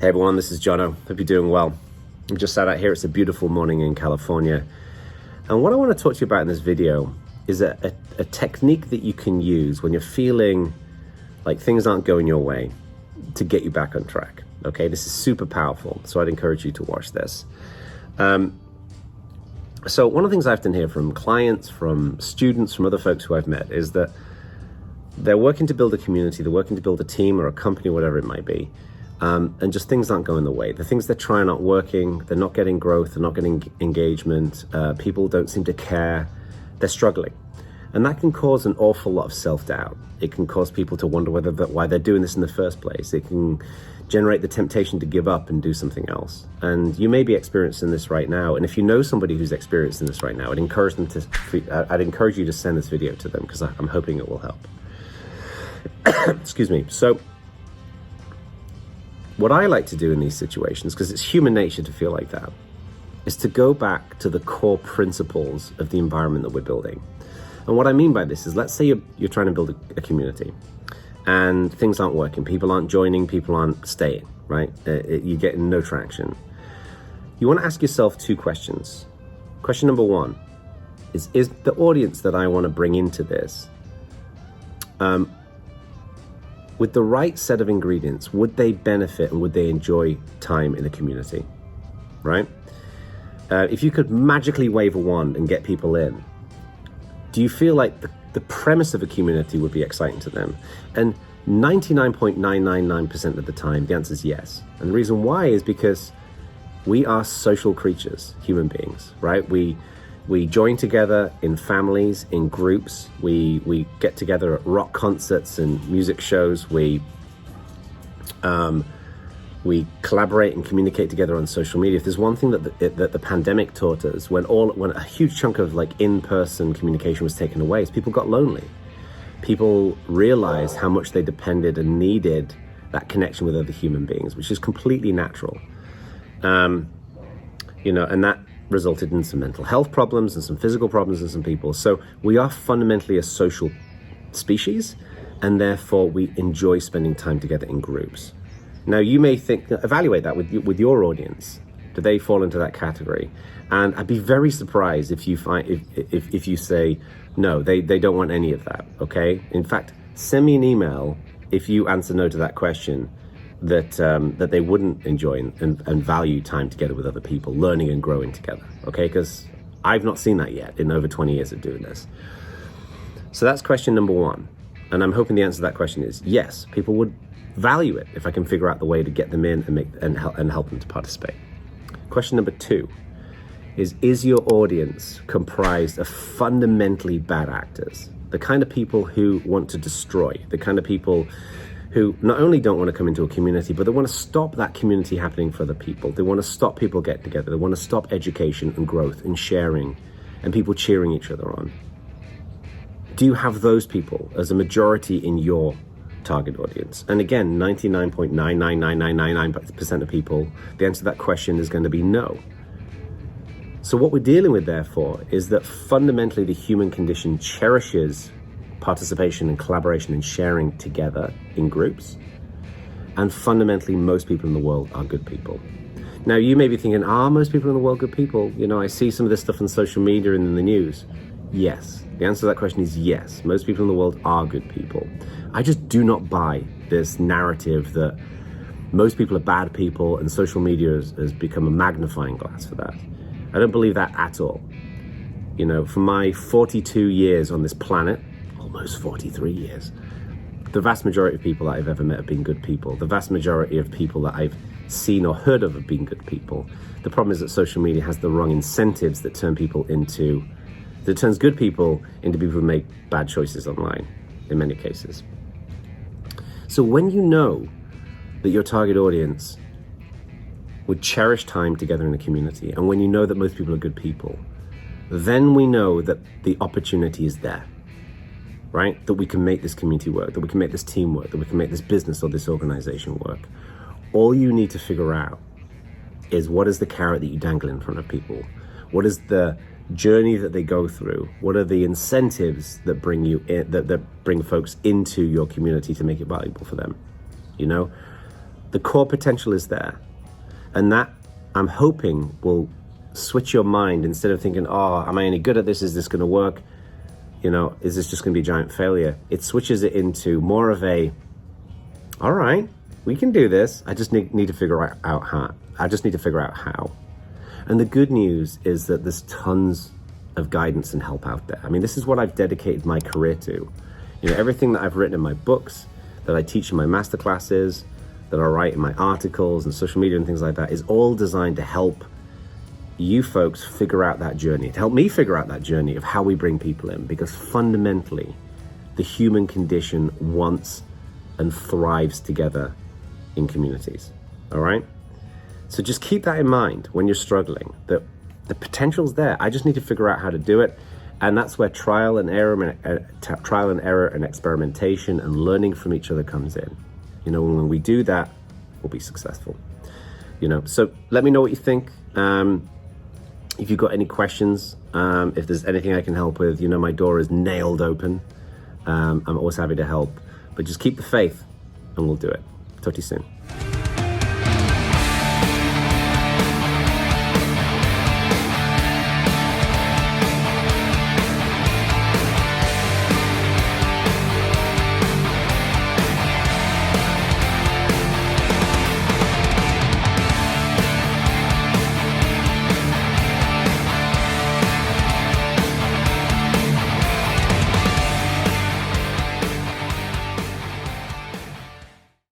Hey everyone, this is Jono. Hope you're doing well. I'm just sat out here. It's a beautiful morning in California. And what I want to talk to you about in this video is a technique that you can use when you're feeling like things aren't going your way to get you back on track. Okay, this is super powerful, so I'd encourage you to watch this. So one of the things I often hear from clients, from students, from other folks who I've met is that they're working to build a community, they're working to build a team or a company, whatever it might be. And just things aren't going the way. The things they're trying aren't working. They're not getting growth. They're not getting engagement. People don't seem to care. They're struggling. And that can cause an awful lot of self-doubt. It can cause people to wonder why they're doing this in the first place. It can generate the temptation to give up and do something else. And you may be experiencing this right now. And if you know somebody who's experiencing this right now, I'd encourage you to send this video to them because I'm hoping it will help. Excuse me. So, what I like to do in these situations, because it's human nature to feel like that, is to go back to the core principles of the environment that we're building. And what I mean by this is, let's say you're trying to build a community and things aren't working. People aren't joining, people aren't staying, right? You're getting no traction. You want to ask yourself two questions. Question number one is the audience that I want to bring into this, with the right set of ingredients, would they benefit and would they enjoy time in the community, right? If you could magically wave a wand and get people in, do you feel like the premise of a community would be exciting to them? And 99.999% of the time, the answer is yes. And the reason why is because we are social creatures, human beings, right? We join together in families, in groups. We get together at rock concerts and music shows. We collaborate and communicate together on social media. If there's one thing that the pandemic taught us, when a huge chunk of like in-person communication was taken away, is people got lonely. People realized how much they depended and needed that connection with other human beings, which is completely natural. And that resulted in some mental health problems and some physical problems in some people. So we are fundamentally a social species, and therefore we enjoy spending time together in groups. Now you may evaluate that with your audience. Do they fall into that category? And I'd be very surprised if you if you say, no, they don't want any of that, okay? In fact, send me an email if you answer no to that question, that they wouldn't enjoy and value time together with other people, learning and growing together, okay? Because I've not seen that yet in over 20 years of doing this. So that's question number one. And I'm hoping the answer to that question is yes, people would value it if I can figure out the way to get them in and help them to participate. Question number two is your audience comprised of fundamentally bad actors? The kind of people who want to destroy, the kind of people who not only don't want to come into a community, but they want to stop that community happening for other people. They want to stop people getting together. They want to stop education and growth and sharing and people cheering each other on. Do you have those people as a majority in your target audience? And again, 99.99999% of people, the answer to that question is going to be no. So what we're dealing with, therefore, is that fundamentally the human condition cherishes participation and collaboration and sharing together in groups. And fundamentally, most people in the world are good people. Now, you may be thinking, are most people in the world good people? I see some of this stuff on social media and in the news. Yes. The answer to that question is yes. Most people in the world are good people. I just do not buy this narrative that most people are bad people and social media has become a magnifying glass for that. I don't believe that at all. For my 42 years on this planet, almost 43 years, the vast majority of people that I've ever met have been good people. The vast majority of people that I've seen or heard of have been good people. The problem is that social media has the wrong incentives that turns good people into people who make bad choices online, in many cases. So when you know that your target audience would cherish time together in a community, and when you know that most people are good people, then we know that the opportunity is there, right? That we can make this community work, that we can make this team work, that we can make this business or this organization work. All you need to figure out is, what is the carrot that you dangle in front of people? What is the journey that they go through? What are the incentives that bring you in, that bring folks into your community to make it valuable for them? The core potential is there. And that, I'm hoping, will switch your mind. Instead of thinking, oh, am I any good at this? Is this going to work? Is this just going to be a giant failure? It switches it into more of a, all right, we can do this. I just need to figure out how. And the good news is that there's tons of guidance and help out there. I mean, this is what I've dedicated my career to. Everything that I've written in my books, that I teach in my masterclasses, that I write in my articles and social media and things like that, is all designed to help you folks figure out that journey, to help me figure out that journey of how we bring people in. Because fundamentally, the human condition wants and thrives together in communities. All right? So just keep that in mind when you're struggling, that the potential's there. I just need to figure out how to do it. And that's where trial and error and experimentation and learning from each other comes in. When we do that, we'll be successful. So let me know what you think. If you've got any questions, if there's anything I can help with, my door is nailed open. I'm always happy to help. But just keep the faith and we'll do it. Talk to you soon.